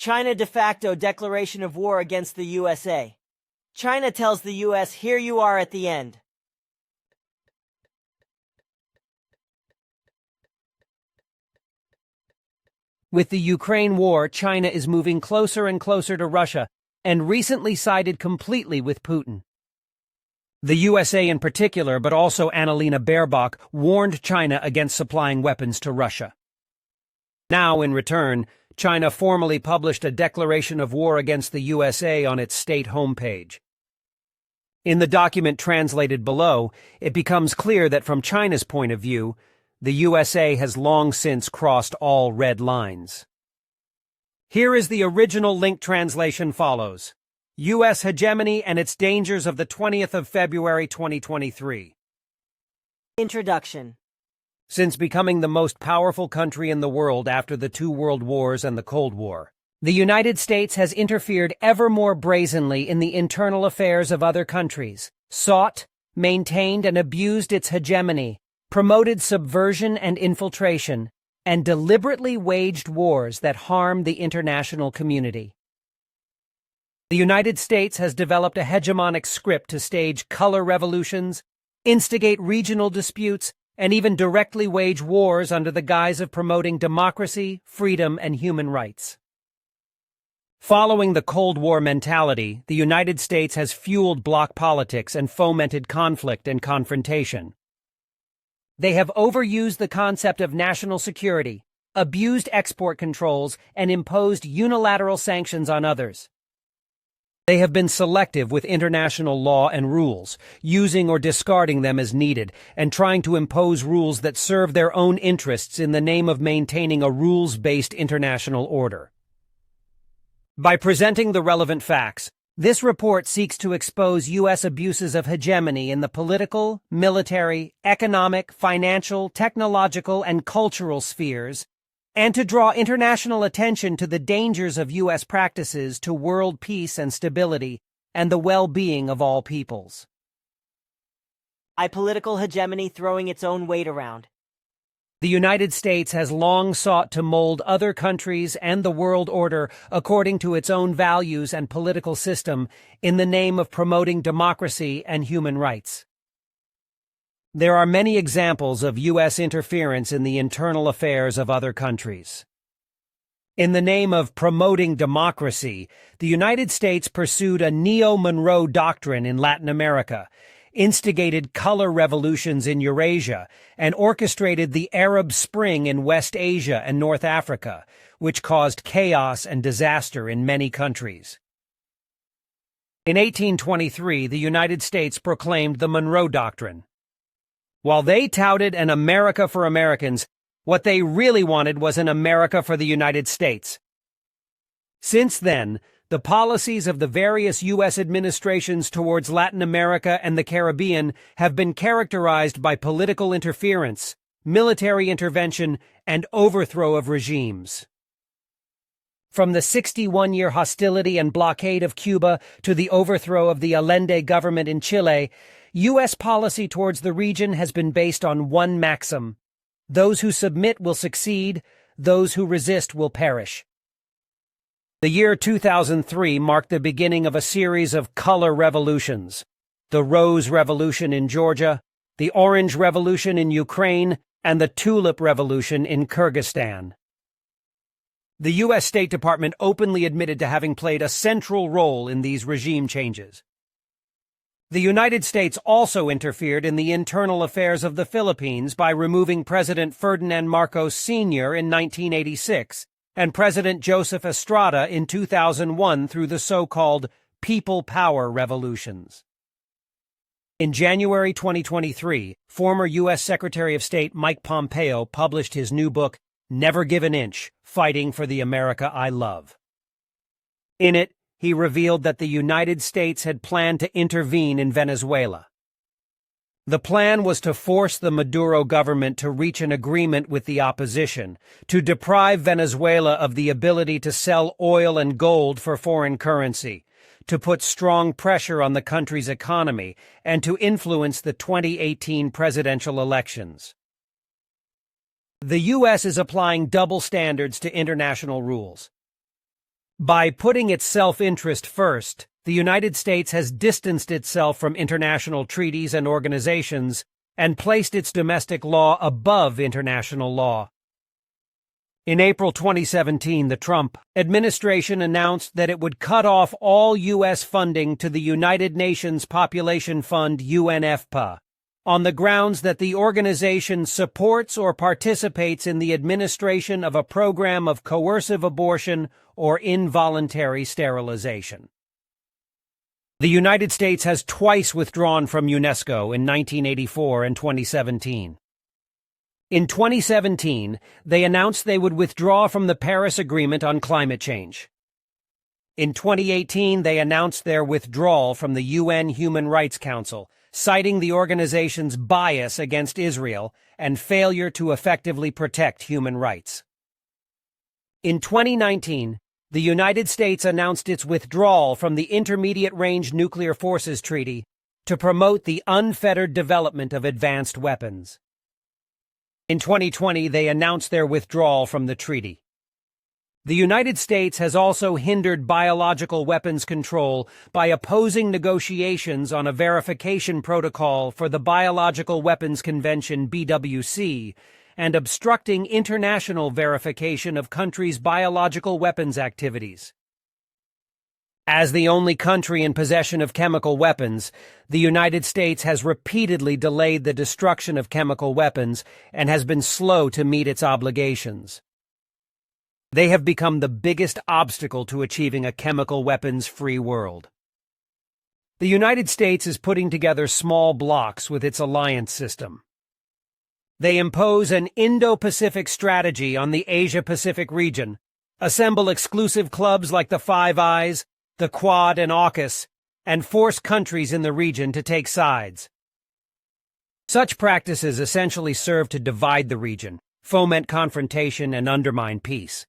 China de facto declaration of war against the USA. China tells the US, here you are at the end. With the Ukraine war, China is moving closer and closer to Russia, and recently sided completely with Putin. The USA in particular, but also Annalena Baerbock, warned China against supplying weapons to Russia. Now, in return, China formally published a declaration of war against the USA on its state homepage. In the document translated below, it becomes clear that from China's point of view, the USA has long since crossed all red lines. Here is the original link translation follows. U.S. hegemony and its dangers of the 20th of February 2023. Introduction. Since becoming the most powerful country in the world after the two world wars and the Cold War, the United States has interfered ever more brazenly in the internal affairs of other countries, sought, maintained, and abused its hegemony, promoted subversion and infiltration, and deliberately waged wars that harm the international community. The United States has developed a hegemonic script to stage color revolutions, instigate regional disputes, and even directly wage wars under the guise of promoting democracy, freedom, and human rights. Following the Cold War mentality, the United States has fueled bloc politics and fomented conflict and confrontation. They have overused the concept of national security, abused export controls, and imposed unilateral sanctions on others. They have been selective with international law and rules, using or discarding them as needed, and trying to impose rules that serve their own interests in the name of maintaining a rules-based international order. By presenting the relevant facts, this report seeks to expose U.S. abuses of hegemony in the political, military, economic, financial, technological, and cultural spheres, and to draw international attention to the dangers of U.S. practices to world peace and stability and the well-being of all peoples. Political hegemony throwing its own weight around. The United States has long sought to mold other countries and the world order according to its own values and political system in the name of promoting democracy and human rights. There are many examples of U.S. interference in the internal affairs of other countries. In the name of promoting democracy, the United States pursued a neo-Monroe doctrine in Latin America, instigated color revolutions in Eurasia, and orchestrated the Arab Spring in West Asia and North Africa, which caused chaos and disaster in many countries. In 1823, the United States proclaimed the Monroe Doctrine. While they touted an America for Americans, what they really wanted was an America for the United States. Since then, the policies of the various U.S. administrations towards Latin America and the Caribbean have been characterized by political interference, military intervention, and overthrow of regimes. From the 61-year hostility and blockade of Cuba to the overthrow of the Allende government in Chile, U.S. policy towards the region has been based on one maxim: those who submit will succeed, those who resist will perish. The year 2003 marked the beginning of a series of color revolutions: the Rose Revolution in Georgia, the Orange Revolution in Ukraine, and the Tulip Revolution in Kyrgyzstan. The U.S. State Department openly admitted to having played a central role in these regime changes. The United States also interfered in the internal affairs of the Philippines by removing President Ferdinand Marcos Sr. in 1986 and President Joseph Estrada in 2001 through the so-called People Power revolutions. In January 2023, former U.S. Secretary of State Mike Pompeo published his new book, Never Give an Inch: Fighting for the America I Love. In it, he revealed that the United States had planned to intervene in Venezuela. The plan was to force the Maduro government to reach an agreement with the opposition, to deprive Venezuela of the ability to sell oil and gold for foreign currency, to put strong pressure on the country's economy, and to influence the 2018 presidential elections. The U.S. is applying double standards to international rules. By putting its self-interest first, the United States has distanced itself from international treaties and organizations and placed its domestic law above international law. In April 2017, the Trump administration announced that it would cut off all U.S. funding to the United Nations Population Fund UNFPA, on the grounds that the organization supports or participates in the administration of a program of coercive abortion or involuntary sterilization. The United States has twice withdrawn from UNESCO in 1984 and 2017. In 2017, they announced they would withdraw from the Paris Agreement on climate change. In 2018, they announced their withdrawal from the UN Human Rights Council, citing the organization's bias against Israel and failure to effectively protect human rights. In 2019, the United States announced its withdrawal from the Intermediate Range Nuclear Forces Treaty to promote the unfettered development of advanced weapons. In 2020, they announced their withdrawal from the treaty. The United States has also hindered biological weapons control by opposing negotiations on a verification protocol for the Biological Weapons Convention (BWC) and obstructing international verification of countries' biological weapons activities. As the only country in possession of chemical weapons, the United States has repeatedly delayed the destruction of chemical weapons and has been slow to meet its obligations. They have become the biggest obstacle to achieving a chemical weapons-free world. The United States is putting together small blocks with its alliance system. They impose an Indo-Pacific strategy on the Asia-Pacific region, assemble exclusive clubs like the Five Eyes, the Quad and AUKUS, and force countries in the region to take sides. Such practices essentially serve to divide the region, foment confrontation, and undermine peace.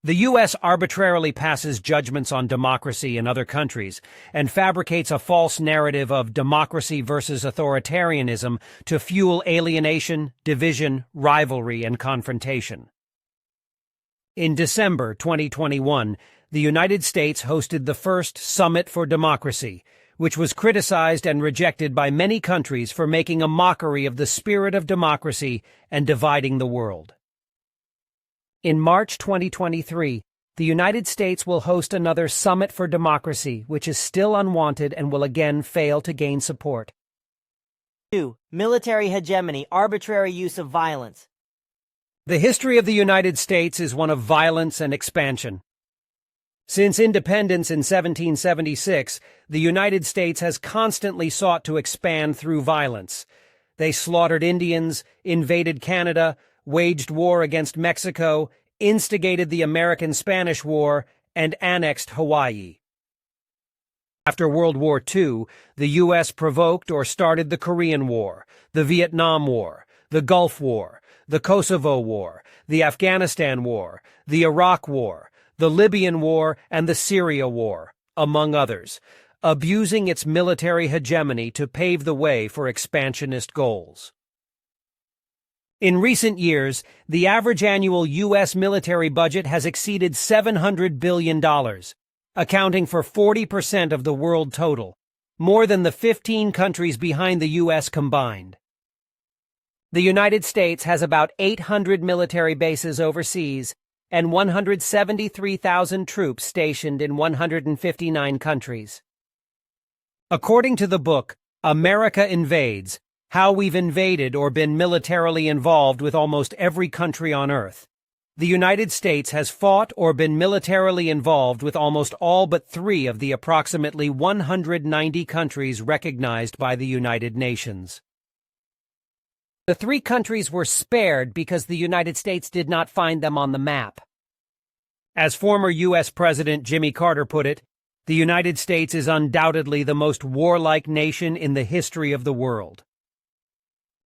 The U.S. arbitrarily passes judgments on democracy in other countries and fabricates a false narrative of democracy versus authoritarianism to fuel alienation, division, rivalry, and confrontation. In December 2021, the United States hosted the first Summit for Democracy, which was criticized and rejected by many countries for making a mockery of the spirit of democracy and dividing the world. In March 2023, the United States will host another Summit for Democracy, which is still unwanted and will again fail to gain support. 2. Military hegemony, arbitrary use of violence. The history of the United States is one of violence and expansion. Since independence in 1776, the United States has constantly sought to expand through violence. They slaughtered Indians, invaded Canada, waged war against Mexico, instigated the American-Spanish War, and annexed Hawaii. After World War II, the U.S. provoked or started the Korean War, the Vietnam War, the Gulf War, the Kosovo War, the Afghanistan War, the Iraq War, the Libyan War, and the Syria War, among others, abusing its military hegemony to pave the way for expansionist goals. In recent years, the average annual U.S. military budget has exceeded $700 billion, accounting for 40% of the world total, more than the 15 countries behind the U.S. combined. The United States has about 800 military bases overseas and 173,000 troops stationed in 159 countries. According to the book, America Invades, How We've Invaded or Been Militarily Involved with Almost Every Country on Earth, the United States has fought or been militarily involved with almost all but 3 of the approximately 190 countries recognized by the United Nations. The 3 countries were spared because the United States did not find them on the map. As former U.S. President Jimmy Carter put it, the United States is undoubtedly the most warlike nation in the history of the world.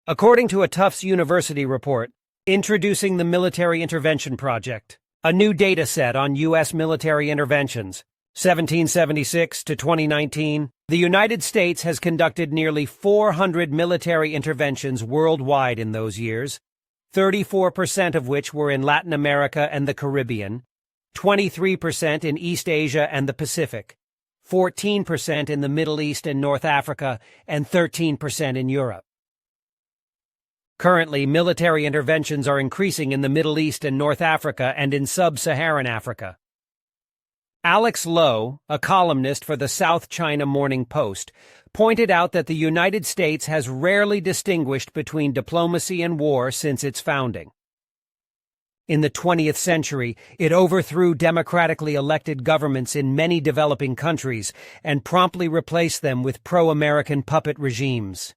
According to a Tufts University report, Introducing the Military Intervention Project, a new data set on U.S. military interventions, 1776 to 2019, the United States has conducted nearly 400 military interventions worldwide in those years, 34% of which were in Latin America and the Caribbean, 23% in East Asia and the Pacific, 14% in the Middle East and North Africa, and 13% in Europe. Currently, military interventions are increasing in the Middle East and North Africa and in sub-Saharan Africa. Alex Lowe, a columnist for the South China Morning Post, pointed out that the United States has rarely distinguished between diplomacy and war since its founding. In the 20th century, it overthrew democratically elected governments in many developing countries and promptly replaced them with pro-American puppet regimes.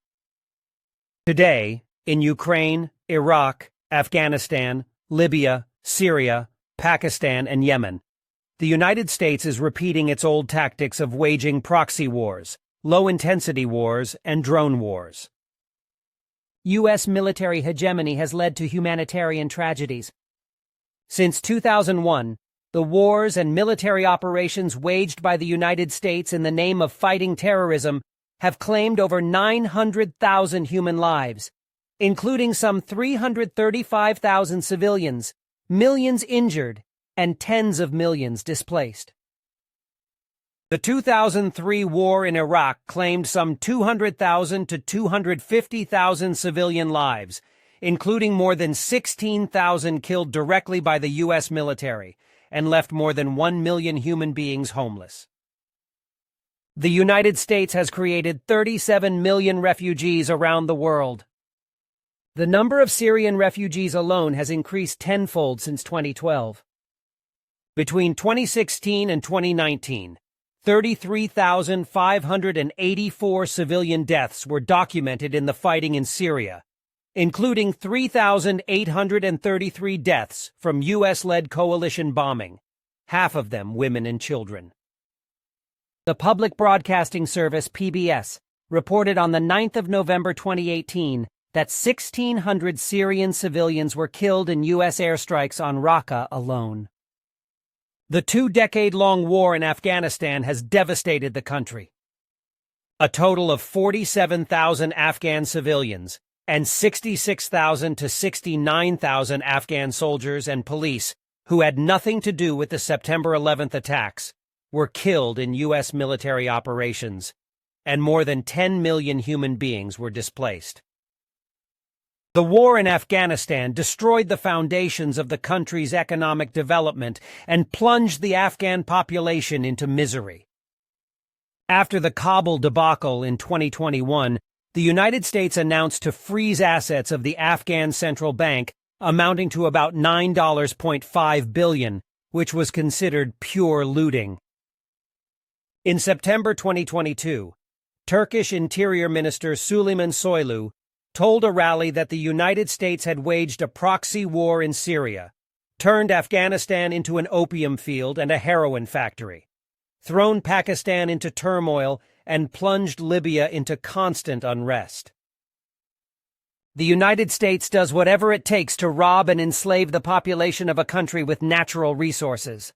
Today, in Ukraine, Iraq, Afghanistan, Libya, Syria, Pakistan, and Yemen, the United States is repeating its old tactics of waging proxy wars, low-intensity wars, and drone wars. U.S. military hegemony has led to humanitarian tragedies. Since 2001, the wars and military operations waged by the United States in the name of fighting terrorism have claimed over 900,000 human lives, including some 335,000 civilians, millions injured, and tens of millions displaced. The 2003 war in Iraq claimed some 200,000 to 250,000 civilian lives, including more than 16,000 killed directly by the U.S. military, and left more than 1 million human beings homeless. The United States has created 37 million refugees around the world. The number of Syrian refugees alone has increased tenfold since 2012. Between 2016 and 2019, 33,584 civilian deaths were documented in the fighting in Syria, including 3,833 deaths from U.S.-led coalition bombing, half of them women and children. The Public Broadcasting Service, PBS, reported on the 9th of November 2018 that 1,600 Syrian civilians were killed in U.S. airstrikes on Raqqa alone. The 2-decade-long war in Afghanistan has devastated the country. A total of 47,000 Afghan civilians and 66,000 to 69,000 Afghan soldiers and police who had nothing to do with the September 11th attacks were killed in U.S. military operations, and more than 10 million human beings were displaced. The war in Afghanistan destroyed the foundations of the country's economic development and plunged the Afghan population into misery. After the Kabul debacle in 2021, the United States announced to freeze assets of the Afghan Central Bank amounting to about $9.5 billion, which was considered pure looting. In September 2022, Turkish Interior Minister Süleyman Soylu told a rally that the United States had waged a proxy war in Syria, turned Afghanistan into an opium field and a heroin factory, thrown Pakistan into turmoil, and plunged Libya into constant unrest. The United States does whatever it takes to rob and enslave the population of a country with natural resources.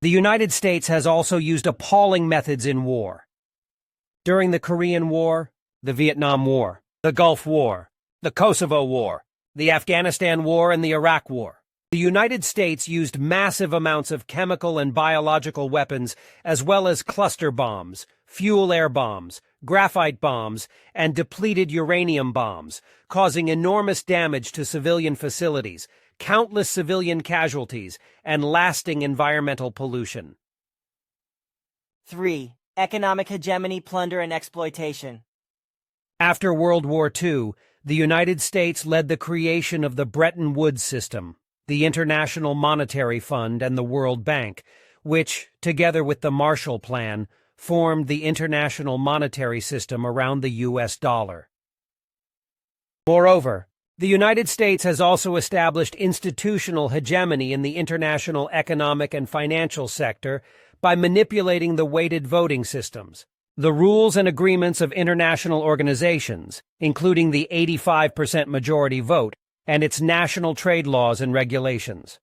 The United States has also used appalling methods in war. During the Korean War, the Vietnam War, the Gulf War, the Kosovo War, the Afghanistan War, and the Iraq War, the United States used massive amounts of chemical and biological weapons, as well as cluster bombs, fuel air bombs, graphite bombs, and depleted uranium bombs, causing enormous damage to civilian facilities, countless civilian casualties, and lasting environmental pollution. 3. Economic hegemony, plunder, and exploitation. After World War II, the United States led the creation of the Bretton Woods system, the International Monetary Fund, and the World Bank, which, together with the Marshall Plan, formed the international monetary system around the U.S. dollar. Moreover, the United States has also established institutional hegemony in the international economic and financial sector by manipulating the weighted voting systems, the rules and agreements of international organizations, including the 85% majority vote, and its national trade laws and regulations.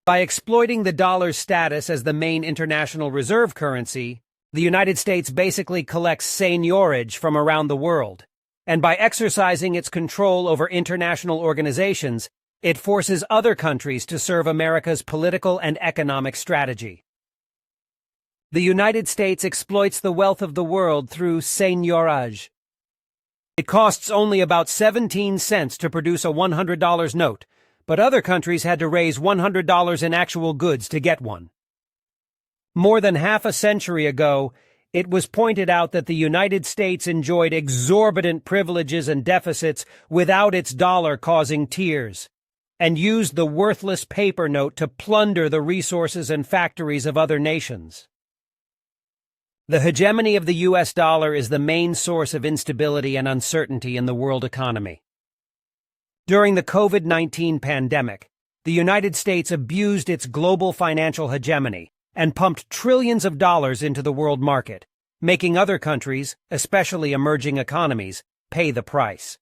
By exploiting the dollar's status as the main international reserve currency, the United States basically collects seigniorage from around the world, and by exercising its control over international organizations, It forces other countries to serve America's political and economic strategy. The United States exploits the wealth of the world through seigniorage. It costs only about 17 cents to produce a $100 note, but other countries had to raise $100 in actual goods to get one. More than half a century ago, it was pointed out that the United States enjoyed exorbitant privileges and deficits without its dollar causing tears, and used the worthless paper note to plunder the resources and factories of other nations. The hegemony of the U.S. dollar is the main source of instability and uncertainty in the world economy. During the COVID-19 pandemic, the United States abused its global financial hegemony and pumped trillions of dollars into the world market, making other countries, especially emerging economies, pay the price.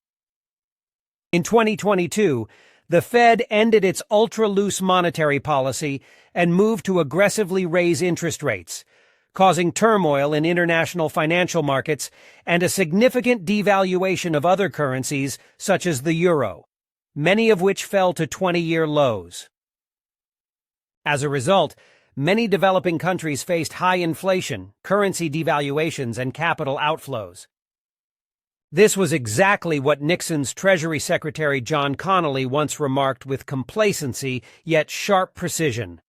In 2022, the Fed ended its ultra-loose monetary policy and moved to aggressively raise interest rates, causing turmoil in international financial markets and a significant devaluation of other currencies such as the euro, many of which fell to 20-year lows. As a result, many developing countries faced high inflation, currency devaluations, and capital outflows. This was exactly what Nixon's Treasury Secretary John Connally once remarked with complacency yet sharp precision: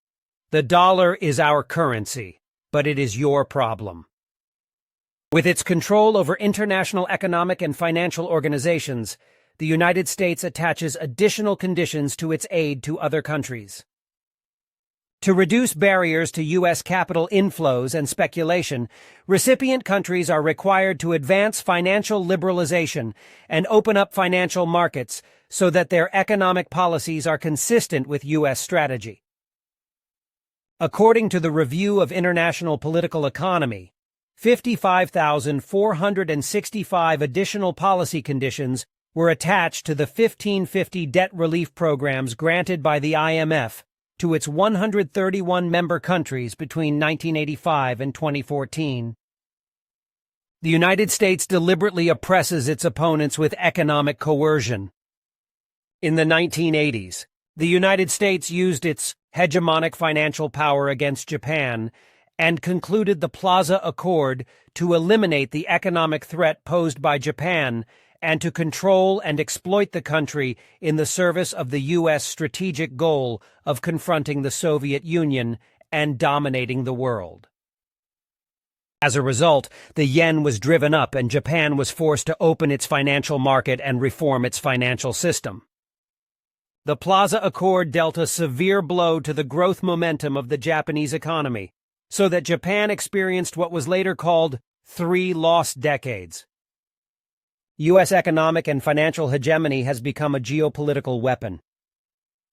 "The dollar is our currency, but it is your problem." With its control over international economic and financial organizations, the United States attaches additional conditions to its aid to other countries. To reduce barriers to U.S. capital inflows and speculation, recipient countries are required to advance financial liberalization and open up financial markets so that their economic policies are consistent with U.S. strategy. According to the Review of International Political Economy, 55,465 additional policy conditions were attached to the 1550 debt relief programs granted by the IMF to its 131 member countries between 1985 and 2014. The United States deliberately oppresses its opponents with economic coercion. In the 1980s, the United States used its hegemonic financial power against Japan and concluded the Plaza Accord to eliminate the economic threat posed by Japan and to control and exploit the country in the service of the U.S. strategic goal of confronting the Soviet Union and dominating the world. As a result, the yen was driven up and Japan was forced to open its financial market and reform its financial system. The Plaza Accord dealt a severe blow to the growth momentum of the Japanese economy, so that Japan experienced what was later called 3 lost decades. U.S. economic and financial hegemony has become a geopolitical weapon.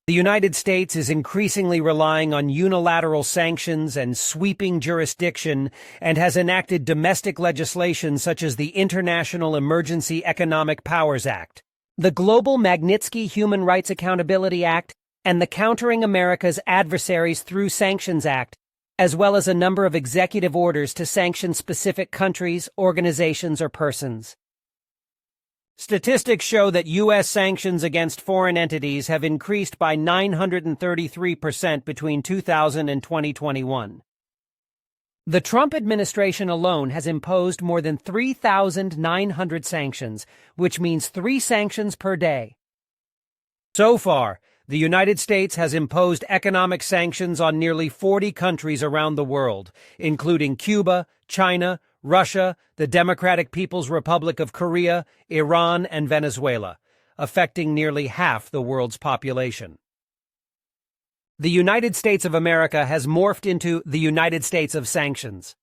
The United States is increasingly relying on unilateral sanctions and sweeping jurisdiction and has enacted domestic legislation such as the International Emergency Economic Powers Act, the Global Magnitsky Human Rights Accountability Act, and the Countering America's Adversaries Through Sanctions Act, as well as a number of executive orders to sanction specific countries, organizations, or persons. Statistics show that U.S. sanctions against foreign entities have increased by 933% between 2000 and 2021. The Trump administration alone has imposed more than 3,900 sanctions, which means 3 sanctions per day. So far, the United States has imposed economic sanctions on nearly 40 countries around the world, including Cuba, China, Russia, the Democratic People's Republic of Korea, Iran, and Venezuela, affecting nearly half the world's population. The United States of America has morphed into the United States of sanctions.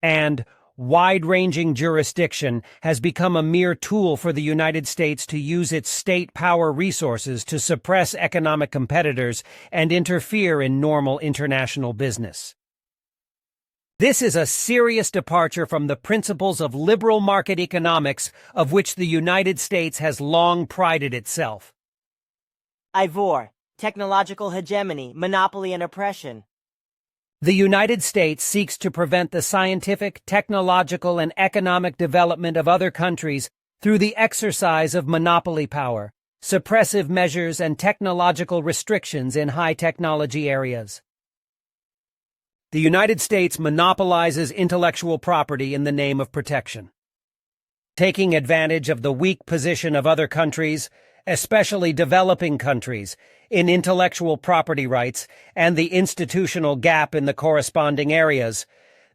And wide-ranging jurisdiction has become a mere tool for the United States to use its state power resources to suppress economic competitors and interfere in normal international business. This is a serious departure from the principles of liberal market economics of which the United States has long prided itself. Ivor, technological hegemony, monopoly, and oppression. The United States seeks to prevent the scientific, technological, and economic development of other countries through the exercise of monopoly power, suppressive measures, and technological restrictions in high-technology areas. The United States monopolizes intellectual property in the name of protection. Taking advantage of the weak position of other countries, especially developing countries, in intellectual property rights and the institutional gap in the corresponding areas,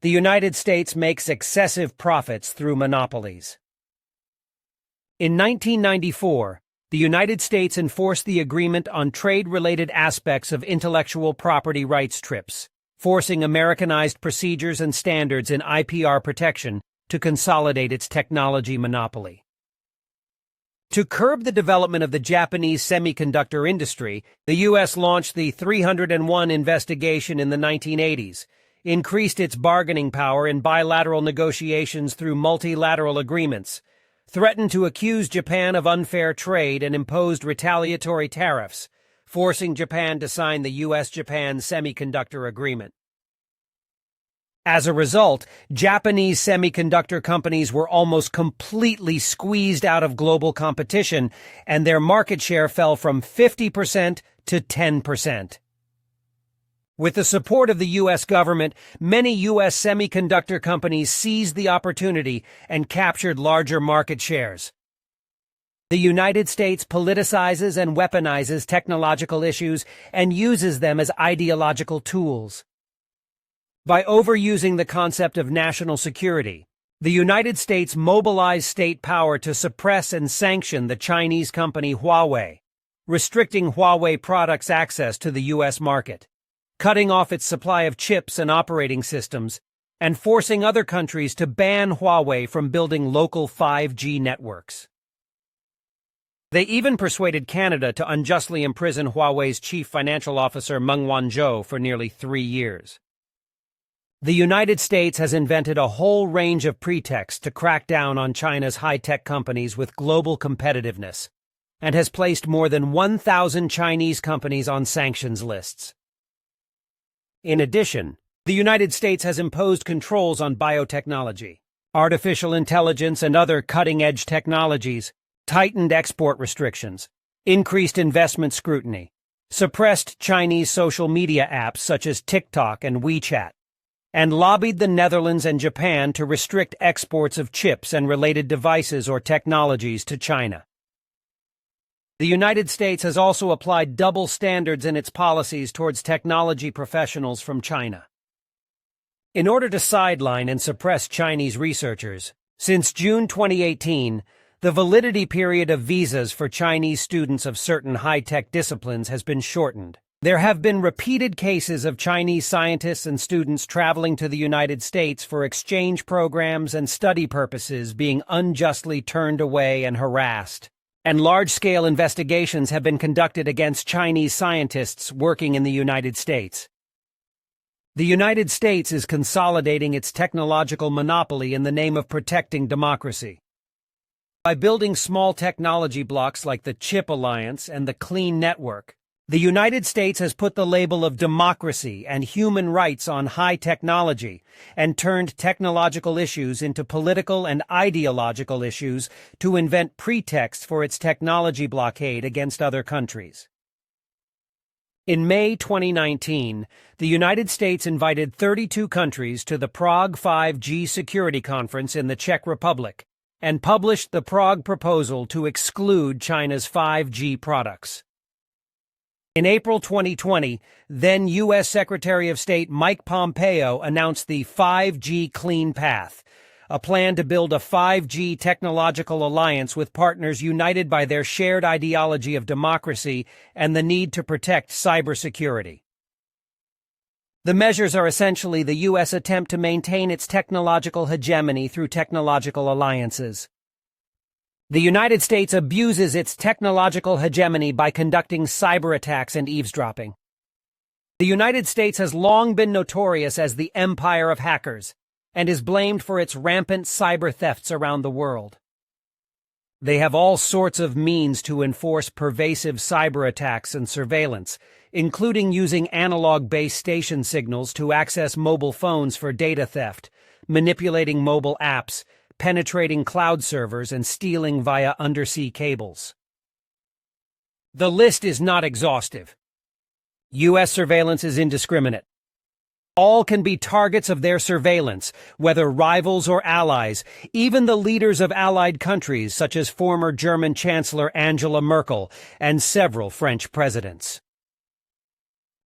the United States makes excessive profits through monopolies. In 1994, the United States enforced the Agreement on Trade-Related Aspects of Intellectual Property Rights TRIPS, forcing Americanized procedures and standards in IPR protection to consolidate its technology monopoly. To curb the development of the Japanese semiconductor industry, the U.S. launched the 301 investigation in the 1980s, increased its bargaining power in bilateral negotiations through multilateral agreements, threatened to accuse Japan of unfair trade, and imposed retaliatory tariffs, forcing Japan to sign the U.S.-Japan Semiconductor Agreement. As a result, Japanese semiconductor companies were almost completely squeezed out of global competition, and their market share fell from 50% to 10%. With the support of the U.S. government, many U.S. semiconductor companies seized the opportunity and captured larger market shares. The United States politicizes and weaponizes technological issues and uses them as ideological tools. By overusing the concept of national security, the United States mobilized state power to suppress and sanction the Chinese company Huawei, restricting Huawei products' access to the U.S. market, cutting off its supply of chips and operating systems, and forcing other countries to ban Huawei from building local 5G networks. They even persuaded Canada to unjustly imprison Huawei's chief financial officer Meng Wanzhou for nearly 3 years. The United States has invented a whole range of pretexts to crack down on China's high-tech companies with global competitiveness, and has placed more than 1,000 Chinese companies on sanctions lists. In addition, the United States has imposed controls on biotechnology, artificial intelligence, and other cutting-edge technologies, tightened export restrictions, increased investment scrutiny, suppressed Chinese social media apps such as TikTok and WeChat, and lobbied the Netherlands and Japan to restrict exports of chips and related devices or technologies to China. The United States has also applied double standards in its policies towards technology professionals from China. In order to sideline and suppress Chinese researchers, since June 2018, the validity period of visas for Chinese students of certain high-tech disciplines has been shortened. There have been repeated cases of Chinese scientists and students traveling to the United States for exchange programs and study purposes being unjustly turned away and harassed, and large-scale investigations have been conducted against Chinese scientists working in the United States. The United States is consolidating its technological monopoly in the name of protecting democracy. By building small technology blocks like the Chip Alliance and the Clean Network, the United States has put the label of democracy and human rights on high technology and turned technological issues into political and ideological issues to invent pretexts for its technology blockade against other countries. In May 2019, the United States invited 32 countries to the Prague 5G Security Conference in the Czech Republic and published the Prague Proposal to exclude China's 5G products. In April 2020, then U.S. Secretary of State Mike Pompeo announced the 5G Clean Path, a plan to build a 5G technological alliance with partners united by their shared ideology of democracy and the need to protect cybersecurity. The measures are essentially the U.S. attempt to maintain its technological hegemony through technological alliances. The United States abuses its technological hegemony by conducting cyber attacks and eavesdropping. The United States has long been notorious as the empire of hackers and is blamed for its rampant cyber thefts around the world. They have all sorts of means to enforce pervasive cyber attacks and surveillance, including using analog base station signals to access mobile phones for data theft, manipulating mobile apps, penetrating cloud servers, and stealing via undersea cables. The list is not exhaustive. U.S. surveillance is indiscriminate. All can be targets of their surveillance, whether rivals or allies, even the leaders of allied countries such as former German Chancellor Angela Merkel and several French presidents.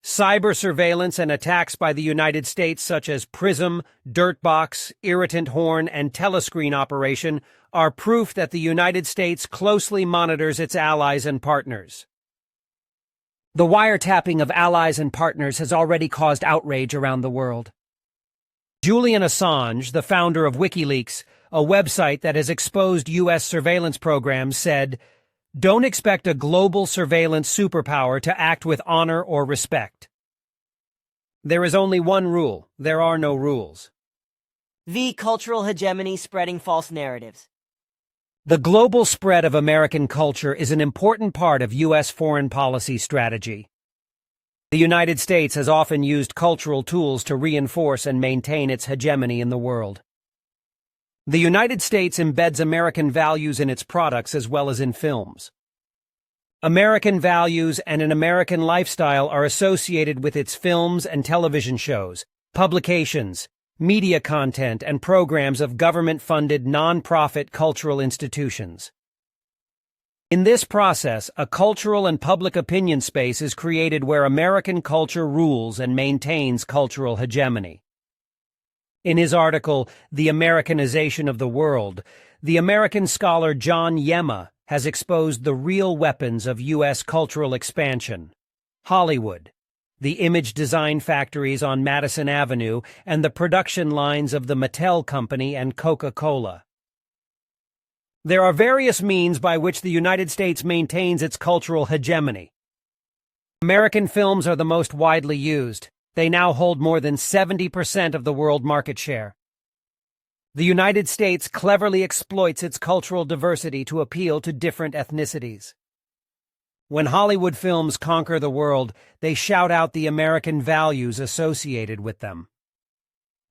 Cyber surveillance and attacks by the United States such as PRISM, Dirtbox, Irritant Horn, and Telescreen operation are proof that the United States closely monitors its allies and partners. The wiretapping of allies and partners has already caused outrage around the world. Julian Assange, the founder of WikiLeaks, a website that has exposed U.S. surveillance programs, said, "Don't expect a global surveillance superpower to act with honor or respect. There is only one rule. There are no rules." V. Cultural hegemony spreading false narratives. The global spread of American culture is an important part of U.S. foreign policy strategy. The United States has often used cultural tools to reinforce and maintain its hegemony in the world. The United States embeds American values in its products as well as in films. American values and an American lifestyle are associated with its films and television shows, publications, media content, and programs of government-funded non-profit cultural institutions. In this process, a cultural and public opinion space is created where American culture rules and maintains cultural hegemony. In his article, The Americanization of the World, the American scholar John Yema has exposed the real weapons of U.S. cultural expansion: Hollywood, the image design factories on Madison Avenue, and the production lines of the Mattel Company and Coca-Cola. There are various means by which the United States maintains its cultural hegemony. American films are the most widely used. They now hold more than 70% of the world market share. The United States cleverly exploits its cultural diversity to appeal to different ethnicities. When Hollywood films conquer the world, they shout out the American values associated with them.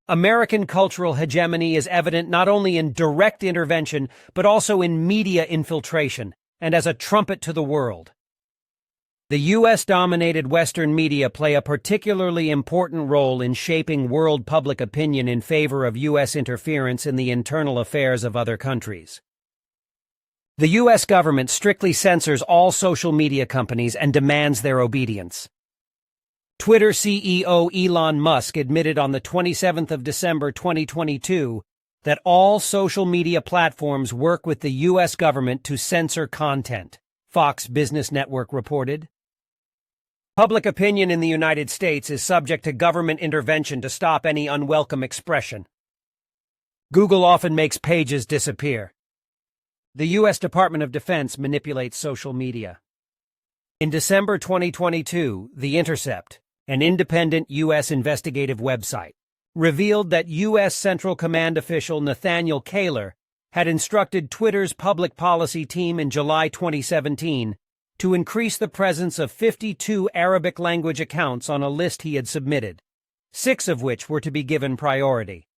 American cultural hegemony is evident not only in direct intervention, but also in media infiltration, and as a trumpet to the world. The U.S.-dominated Western media play a particularly important role in shaping world public opinion in favor of U.S. interference in the internal affairs of other countries. The U.S. government strictly censors all social media companies and demands their obedience. Twitter CEO Elon Musk admitted on the 27th of December 2022 that all social media platforms work with the U.S. government to censor content, Fox Business Network reported. Public opinion in the United States is subject to government intervention to stop any unwelcome expression. Google often makes pages disappear. The U.S. Department of Defense manipulates social media. In December 2022, The Intercept, an independent U.S. investigative website, revealed that U.S. Central Command official Nathaniel Kaler had instructed Twitter's public policy team in July 2017 to increase the presence of 52 Arabic-language accounts on a list he had submitted, 6 of which were to be given priority.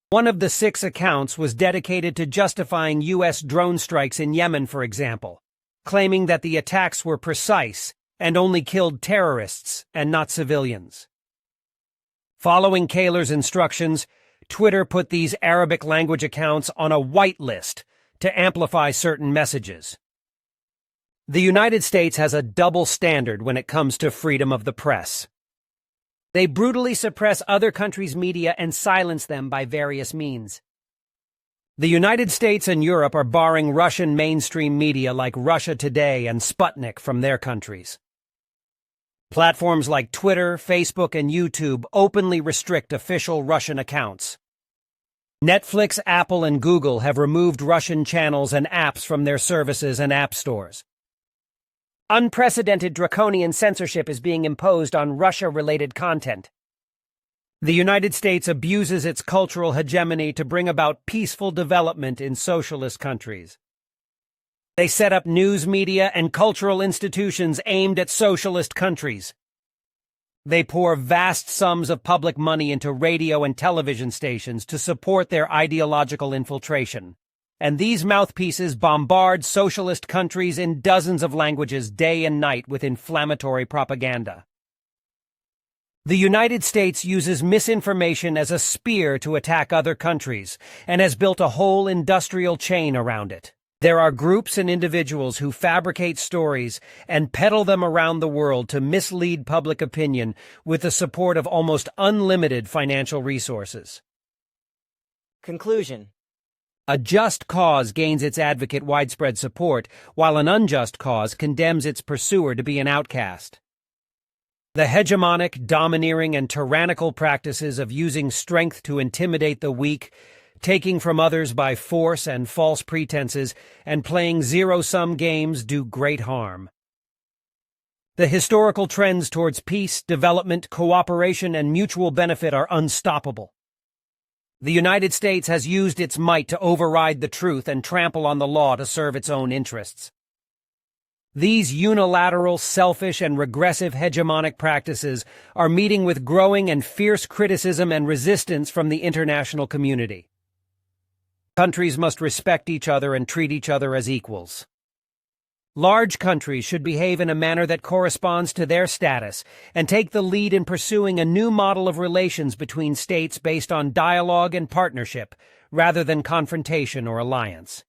One of the 6 accounts was dedicated to justifying U.S. drone strikes in Yemen, for example, claiming that the attacks were precise and only killed terrorists and not civilians. Following Kaler's instructions, Twitter put these Arabic-language accounts on a whitelist to amplify certain messages. The United States has a double standard when it comes to freedom of the press. They brutally suppress other countries' media and silence them by various means. The United States and Europe are barring Russian mainstream media like Russia Today and Sputnik from their countries. Platforms like Twitter, Facebook, and YouTube openly restrict official Russian accounts. Netflix, Apple, and Google have removed Russian channels and apps from their services and app stores. Unprecedented draconian censorship is being imposed on Russia-related content. The United States abuses its cultural hegemony to bring about peaceful development in socialist countries. They set up news media and cultural institutions aimed at socialist countries. They pour vast sums of public money into radio and television stations to support their ideological infiltration. and these mouthpieces bombard socialist countries in dozens of languages day and night with inflammatory propaganda. The United States uses misinformation as a spear to attack other countries, and has built a whole industrial chain around it. There are groups and individuals who fabricate stories and peddle them around the world to mislead public opinion with the support of almost unlimited financial resources. Conclusion. A just cause gains its advocate widespread support, while an unjust cause condemns its pursuer to be an outcast. The hegemonic, domineering, and tyrannical practices of using strength to intimidate the weak, taking from others by force and false pretenses, and playing zero-sum games do great harm. The historical trends towards peace, development, cooperation, and mutual benefit are unstoppable. The United States has used its might to override the truth and trample on the law to serve its own interests. These unilateral, selfish, and regressive hegemonic practices are meeting with growing and fierce criticism and resistance from the international community. Countries must respect each other and treat each other as equals. Large countries should behave in a manner that corresponds to their status and take the lead in pursuing a new model of relations between states based on dialogue and partnership, rather than confrontation or alliance.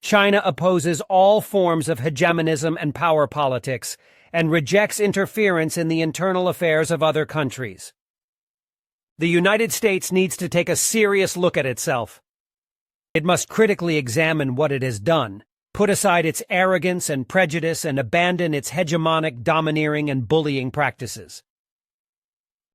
China opposes all forms of hegemonism and power politics and rejects interference in the internal affairs of other countries. The United States needs to take a serious look at itself. It must critically examine what it has done, put aside its arrogance and prejudice, and abandon its hegemonic, domineering, and bullying practices.